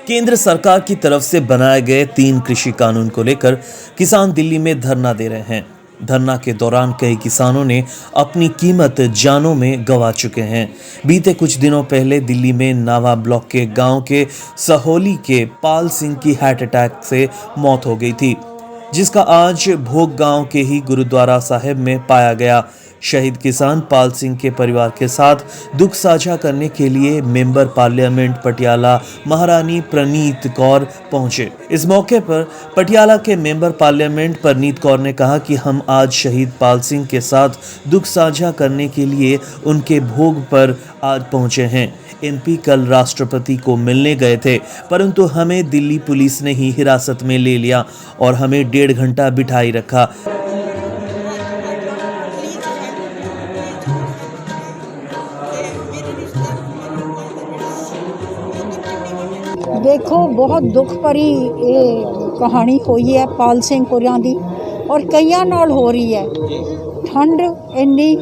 केंद्र सरकार की तरफ से बनाए गए 3 कृषि कानून को लेकर किसान दिल्ली में धरना दे रहे हैं। धरना के दौरान कई किसानों ने अपनी कीमत जानों में गंवा चुके हैं। बीते कुछ दिनों पहले दिल्ली में नावा ब्लॉक के गांव के सहोली के पाल सिंह की हार्ट अटैक से मौत हो गई थी, जिसका आज भोग गांव के ही गुरुद्वारा साहिब में पाया गया। शहीद किसान पाल सिंह के परिवार के साथ दुख साझा करने के लिए मेंबर पार्लियामेंट पटियाला महारानी प्रनीत कौर पहुंचे। इस मौके पर पटियाला के मेंबर पार्लियामेंट प्रनीत कौर ने कहा कि हम आज शहीद पाल सिंह के साथ दुख साझा करने के लिए उनके भोग पर आज पहुंचे हैं। एमपी कल राष्ट्रपति को मिलने गए थे, परंतु हमें दिल्ली पुलिस ने ही हिरासत में ले लिया और हमें 1.5 घंटा बिठाई रखा। देखो, बहुत दुख भरी ये कहानी हुई है पाल सिंह होरां दी और कईयां नाल हो रही है। ठंड इन्नी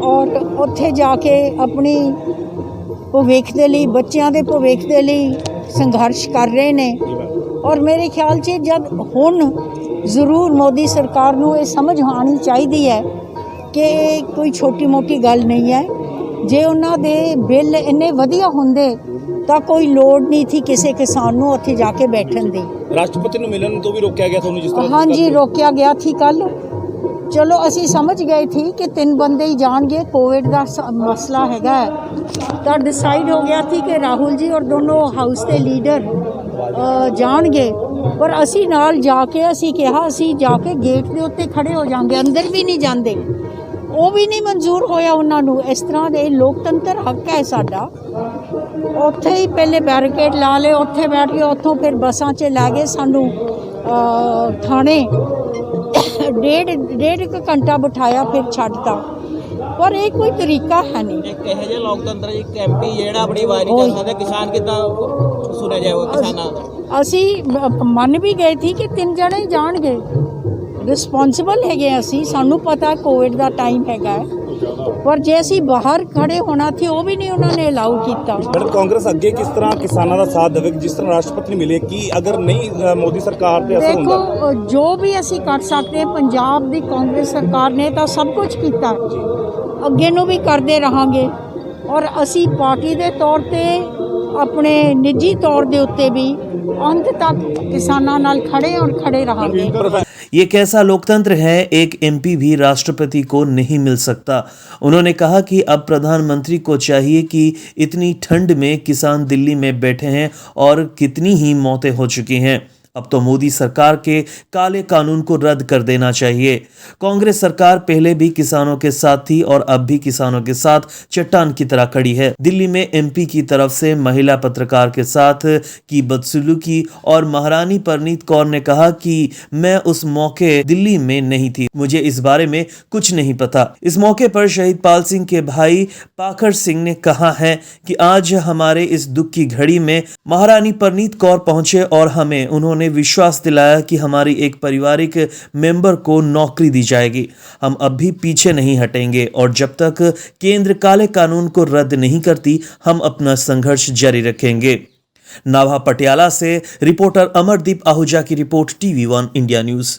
और उत्थे जाके अपनी भविख दे लई, बच्चों के भविख दे लई संघर्ष कर रहे ने और मेरे ख्याल से जब हुण जरूर मोदी सरकार नूं ये समझ आनी चाहिए है कि कोई छोटी मोटी गल नहीं है। जे उन्हां दे बिल इन्ने वधिया हुंदे ਤਾਂ कोई लोड़ नहीं थी किसी किसान ਨੂੰ ਉੱਥੇ जाके बैठन दी। राष्ट्रपति ਨੂੰ मिलन तो भी रोकया गया था जिस तरह। हाँ जी, रोकया गया थी कल। चलो असी समझ गए थी कि 3 बंदे ही जाएंगे, कोविड का मसला हैगा तो डिसाइड हो गया थी कि राहुल जी और दोनों हाउस के लीडर जाएंगे, पर असी नाल जाके असी कहा असी जाके गेट के उत्ते खड़े हो जाएंगे, अंदर भी नहीं जाते। वो भी नहीं मंजूर होया उन्होंने। इस तरह के लोकतंत्र हक है साडा। उत्थे ही पहले बैरिकेड ला ले, उत्थे बैठ के उत्थों फिर बसां च लै गए सानू थाने। डेढ़ घंटा बिठाया फिर छड्डता, पर ये कोई तरीका है नहीं। एक कहे जे लोकतंत्र एक एमपी जेड़ा अपनी वारी कर सकदा, किसान किदां सुने जाएगा किसानां दा। असी मन भी गए थी कि 3 जने ही जाणगे, रिस्पॉन्सिबल है असी, सानू पता कोविड का टाइम हैगा, पर जे असी बाहर खड़े होना थी वो भी नहीं उन्होंने अलाउ किया। मैडम, कांग्रेस अगे किस तरह किसानों का साथ देवे जिस तरह राष्ट्रपति मिले कि अगर नहीं मोदी सरकार पे असर होगा? देखो, जो भी असी कर सकते हैं, पंजाब की कांग्रेस सरकार ने तो सब कुछ किया, अगे नूं भी करते रहांगे और असी पार्टी के तौर पर अपने निजी तौर के उत्ते भी अंत तक किसानों नाल खड़े और खड़े रहांगे। ये कैसा लोकतंत्र है, एक एमपी भी राष्ट्रपति को नहीं मिल सकता। उन्होंने कहा कि अब प्रधानमंत्री को चाहिए कि इतनी ठंड में किसान दिल्ली में बैठे हैं और कितनी ही मौतें हो चुकी हैं, अब तो मोदी सरकार के काले कानून को रद्द कर देना चाहिए। कांग्रेस सरकार पहले भी किसानों के साथ थी और अब भी किसानों के साथ चट्टान की तरह खड़ी है। दिल्ली में एमपी की तरफ से महिला पत्रकार के साथ की बदसलूकी और महारानी प्रनीत कौर ने कहा कि मैं उस मौके दिल्ली में नहीं थी, मुझे इस बारे में कुछ नहीं पता। इस मौके पर शहीद पाल सिंह के भाई पाखर सिंह ने कहा है कि आज हमारे इस दुख की घड़ी में महारानी प्रनीत कौर पहुंचे और हमें उन्होंने विश्वास दिलाया कि हमारी एक पारिवारिक मेंबर को नौकरी दी जाएगी। हम अब भी पीछे नहीं हटेंगे और जब तक केंद्र काले कानून को रद्द नहीं करती, हम अपना संघर्ष जारी रखेंगे। नाभा पटियाला से रिपोर्टर अमरदीप आहूजा की रिपोर्ट, TV1 इंडिया न्यूज।